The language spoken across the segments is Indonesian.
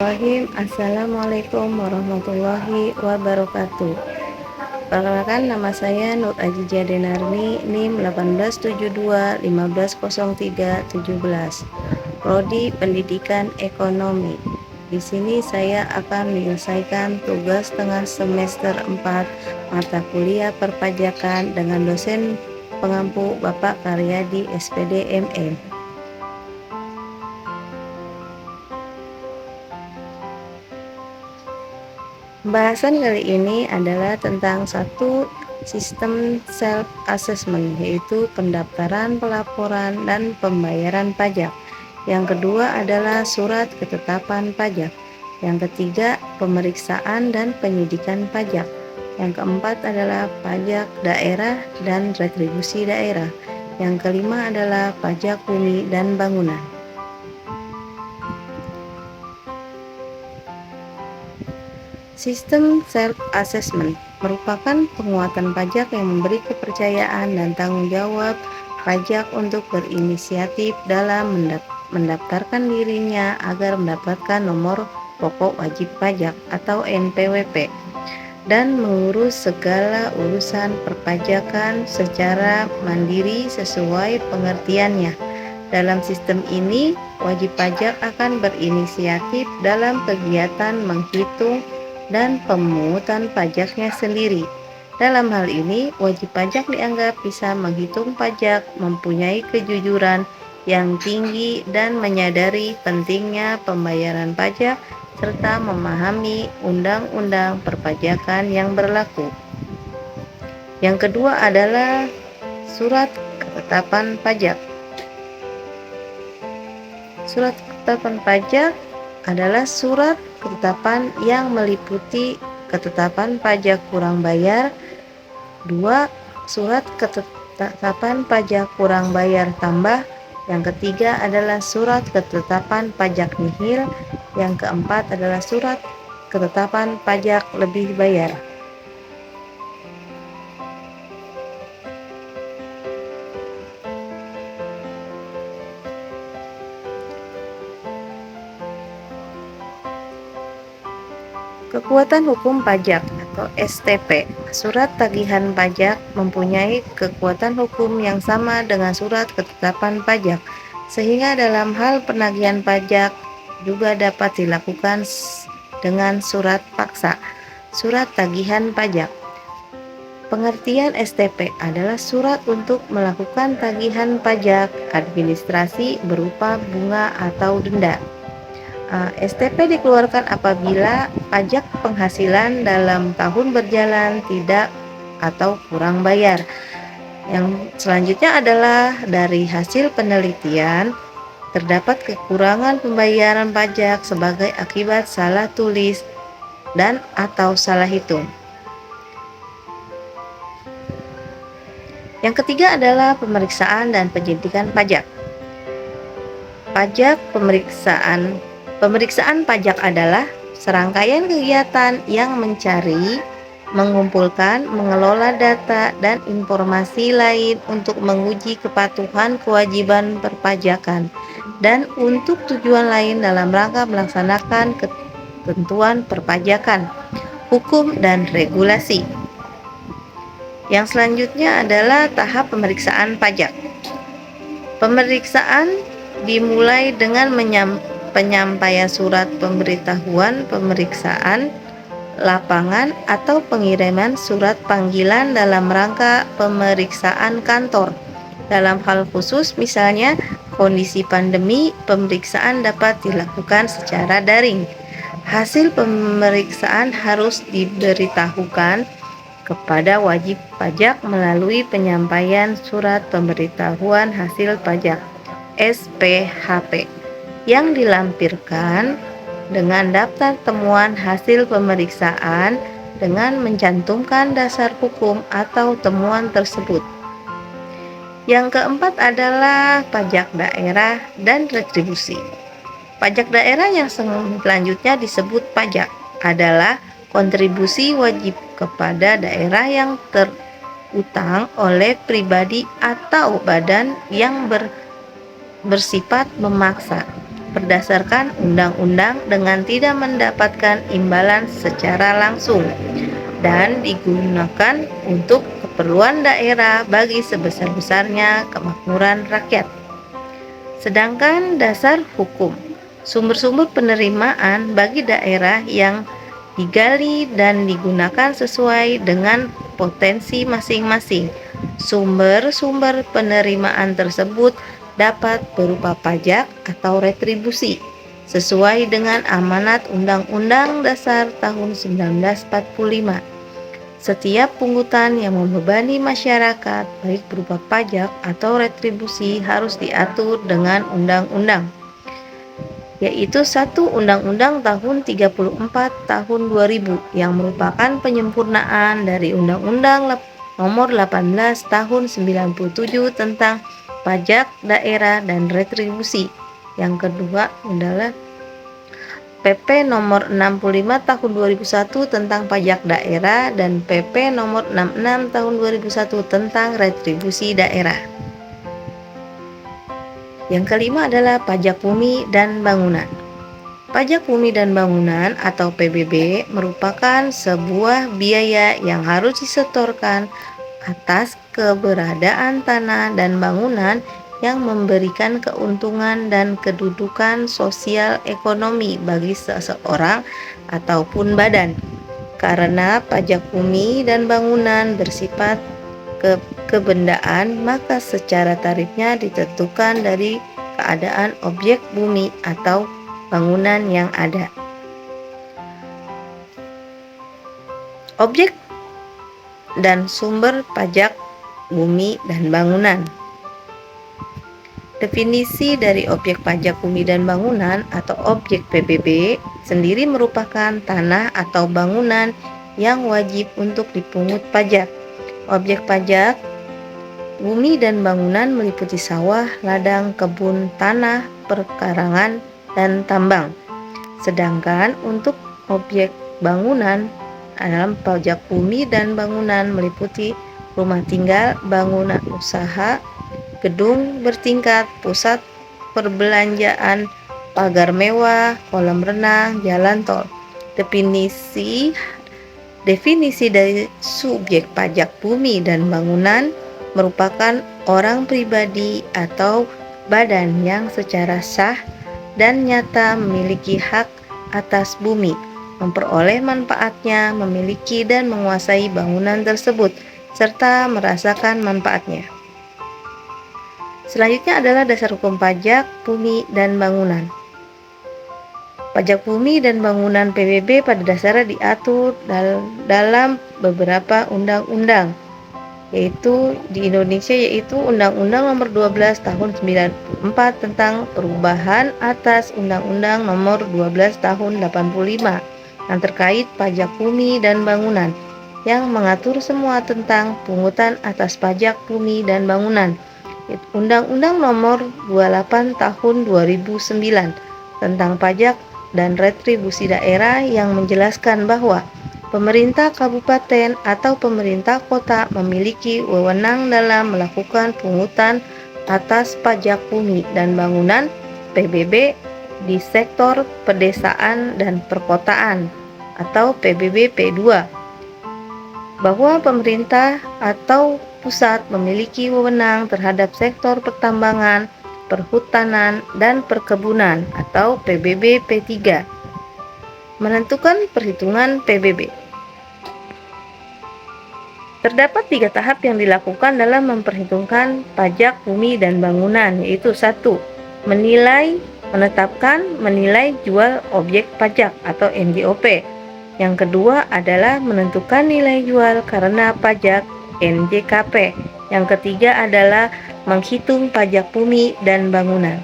Bismillahirrahmanirrahim. Assalamualaikum warahmatullahi wabarakatuh. Perkenalkan, nama saya Nur Ajijah Denarni, NIM 1872 150317, Prodi Pendidikan Ekonomi. Di sini saya akan menyelesaikan tugas tengah semester 4 mata kuliah perpajakan dengan dosen pengampu Bapak Karyadi SPD MM. Pembahasan kali ini adalah tentang satu sistem self assessment, yaitu pendaftaran, pelaporan, dan pembayaran pajak. Yang kedua adalah surat ketetapan pajak. Yang ketiga, pemeriksaan dan penyidikan pajak. Yang keempat adalah pajak daerah dan retribusi daerah. Yang kelima adalah pajak bumi dan bangunan. Sistem self-assessment merupakan penguatan pajak yang memberi kepercayaan dan tanggung jawab pajak untuk berinisiatif dalam mendaftarkan dirinya agar mendapatkan nomor pokok wajib pajak atau NPWP dan mengurus segala urusan perpajakan secara mandiri sesuai pengertiannya. Dalam sistem ini, wajib pajak akan berinisiatif dalam kegiatan menghitung dan pemungutan pajaknya sendiri. Dalam hal ini, wajib pajak dianggap bisa menghitung pajak, mempunyai kejujuran yang tinggi, dan menyadari pentingnya pembayaran pajak serta memahami undang-undang perpajakan yang berlaku. Yang kedua adalah surat ketetapan pajak. Surat ketetapan pajak adalah surat ketetapan yang meliputi ketetapan pajak kurang bayar. 2. Surat ketetapan pajak kurang bayar tambah. Yang ketiga adalah surat ketetapan pajak nihil. Yang keempat adalah surat ketetapan pajak lebih bayar. Kekuatan hukum pajak atau STP. Surat tagihan pajak mempunyai kekuatan hukum yang sama dengan surat ketetapan pajak, sehingga dalam hal penagihan pajak juga dapat dilakukan dengan surat paksa. Surat tagihan pajak. Pengertian STP adalah surat untuk melakukan tagihan pajak administrasi berupa bunga atau denda. STP dikeluarkan apabila pajak penghasilan dalam tahun berjalan tidak atau kurang bayar. Yang selanjutnya adalah dari hasil penelitian terdapat kekurangan pembayaran pajak sebagai akibat salah tulis dan atau salah hitung. Yang ketiga adalah pemeriksaan dan penyidikan pajak. Pemeriksaan pajak adalah serangkaian kegiatan yang mencari, mengumpulkan, mengelola data, dan informasi lain untuk menguji kepatuhan kewajiban perpajakan dan untuk tujuan lain dalam rangka melaksanakan ketentuan perpajakan, hukum, dan regulasi. Yang selanjutnya adalah tahap pemeriksaan pajak. Pemeriksaan dimulai dengan penyampaian surat pemberitahuan pemeriksaan lapangan atau pengiriman surat panggilan dalam rangka pemeriksaan kantor. Dalam hal khusus, misalnya kondisi pandemi, pemeriksaan dapat dilakukan secara daring. Hasil pemeriksaan harus diberitahukan kepada wajib pajak melalui penyampaian surat pemberitahuan hasil pajak SPHP yang dilampirkan dengan daftar temuan hasil pemeriksaan dengan mencantumkan dasar hukum atau temuan tersebut. Yang keempat adalah pajak daerah dan retribusi. Pajak daerah yang selanjutnya disebut pajak adalah kontribusi wajib kepada daerah yang terutang oleh pribadi atau badan yang bersifat memaksa. berdasarkan undang-undang dengan tidak mendapatkan imbalan secara langsung dan digunakan untuk keperluan daerah bagi sebesar-besarnya kemakmuran rakyat. Sedangkan dasar hukum, sumber-sumber penerimaan bagi daerah yang digali dan digunakan sesuai dengan potensi masing-masing. Sumber-sumber penerimaan tersebut dapat berupa pajak atau retribusi sesuai dengan amanat Undang-Undang Dasar tahun 1945. Setiap pungutan yang membebani masyarakat, baik berupa pajak atau retribusi, harus diatur dengan undang-undang, yaitu satu Undang-Undang tahun 34 tahun 2000 yang merupakan penyempurnaan dari Undang-Undang nomor 18 tahun 97 tentang pajak daerah dan retribusi. Yang kedua adalah PP nomor 65 tahun 2001 tentang pajak daerah dan PP nomor 66 tahun 2001 tentang retribusi daerah. Yang kelima adalah pajak bumi dan bangunan. Pajak bumi dan bangunan atau PBB merupakan sebuah biaya yang harus disetorkan atas keberadaan tanah dan bangunan yang memberikan keuntungan dan kedudukan sosial ekonomi bagi seseorang ataupun badan. Karena pajak bumi dan bangunan bersifat kebendaan, maka secara tarifnya ditentukan dari keadaan objek bumi atau bangunan yang ada. Objek dan sumber pajak bumi dan bangunan. Definisi dari objek pajak bumi dan bangunan atau objek PBB sendiri merupakan tanah atau bangunan yang wajib untuk dipungut pajak. Objek pajak bumi dan bangunan meliputi sawah, ladang, kebun, tanah, perkarangan, dan tambang. Sedangkan untuk objek bangunan dalam pajak bumi dan bangunan meliputi rumah tinggal, bangunan usaha, gedung bertingkat, pusat perbelanjaan, pagar mewah, kolam renang, jalan tol. Definisi dari subjek pajak bumi dan bangunan merupakan orang pribadi atau badan yang secara sah dan nyata memiliki hak atas bumi, memperoleh manfaatnya, memiliki dan menguasai bangunan tersebut, serta merasakan manfaatnya. Selanjutnya adalah dasar hukum pajak bumi dan bangunan. Pajak bumi dan bangunan PBB pada dasarnya diatur dalam beberapa undang-undang, yaitu di Indonesia yaitu Undang-Undang Nomor 12 Tahun 94 tentang perubahan atas Undang-Undang Nomor 12 Tahun 85 yang terkait pajak bumi dan bangunan, yang mengatur semua tentang pungutan atas pajak bumi dan bangunan. Undang-Undang Nomor 28 Tahun 2009 tentang pajak dan retribusi daerah yang menjelaskan bahwa pemerintah kabupaten atau pemerintah kota memiliki wewenang dalam melakukan pungutan atas pajak bumi dan bangunan PBB di sektor pedesaan dan perkotaan atau PBB P2, bahwa pemerintah atau pusat memiliki wewenang terhadap sektor pertambangan, perhutanan, dan perkebunan atau PBB P3. Menentukan perhitungan PBB. Terdapat 3 tahap yang dilakukan dalam memperhitungkan pajak bumi dan bangunan, yaitu 1. Menilai jual objek pajak atau NJOP. Yang kedua adalah menentukan nilai jual karena pajak NJKP. Yang ketiga adalah menghitung pajak bumi dan bangunan.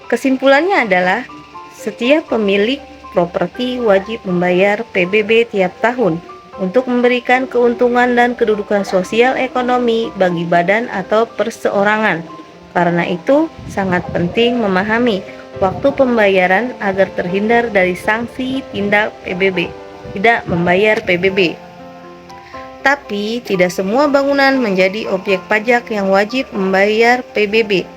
Kesimpulannya adalah setiap pemilik properti wajib membayar PBB tiap tahun untuk memberikan keuntungan dan kedudukan sosial ekonomi bagi badan atau perseorangan. Karena itu, sangat penting memahami waktu pembayaran agar terhindar dari sanksi tindak PBB, tidak membayar PBB. Tapi, tidak semua bangunan menjadi objek pajak yang wajib membayar PBB.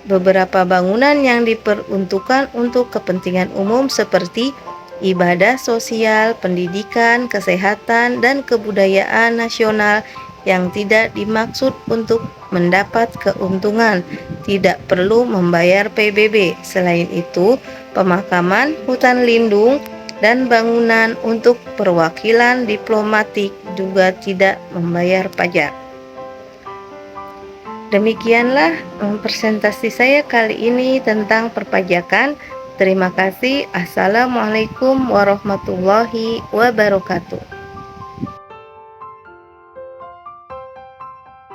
Beberapa bangunan yang diperuntukkan untuk kepentingan umum seperti ibadah sosial, pendidikan, kesehatan, dan kebudayaan nasional yang tidak dimaksud untuk mendapat keuntungan tidak perlu membayar PBB. Selain itu, pemakaman, hutan lindung, dan bangunan untuk perwakilan diplomatik juga tidak membayar pajak. Demikianlah presentasi saya kali ini tentang perpajakan. Terima kasih. Assalamualaikum warahmatullahi wabarakatuh.